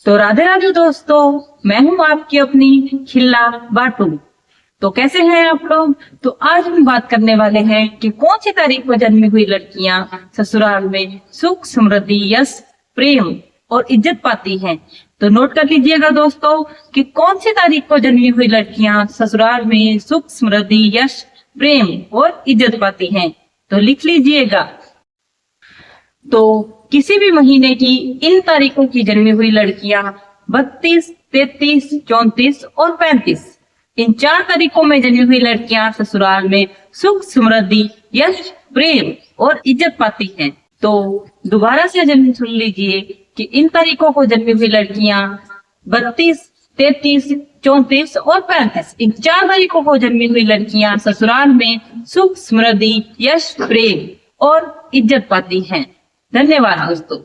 तो राधे राधे दोस्तों, मैं हूं आपकी अपनी खिल्ला बाटू। तो कैसे हैं आप लोग? तो आज हम बात करने वाले हैं कि कौन सी तारीख को जन्मी हुई लड़कियां ससुराल में सुख समृद्धि यश प्रेम और इज्जत पाती हैं। तो नोट कर लीजिएगा दोस्तों कि कौन सी तारीख को जन्मी हुई लड़कियां ससुराल में सुख समृद्धि यश प्रेम और इज्जत पाती हैं। तो लिख लीजिएगा। तो किसी भी महीने की इन तारीखों की जन्मी हुई लड़कियां 32, 33, 34 और 35, इन 4 तारीखों में जन्मी हुई लड़कियां ससुराल में सुख समृद्धि यश प्रेम और इज्जत पाती हैं। तो दोबारा से जन्म सुन लीजिए कि इन तारीखों को जन्मी हुई लड़कियां 32, 33, 34 और 35, इन 4 तारीखों को जन्मी हुई लड़कियां ससुराल में सुख समृद्धि यश प्रेम और इज्जत पाती हैं। धन्यवाद दोस्तों।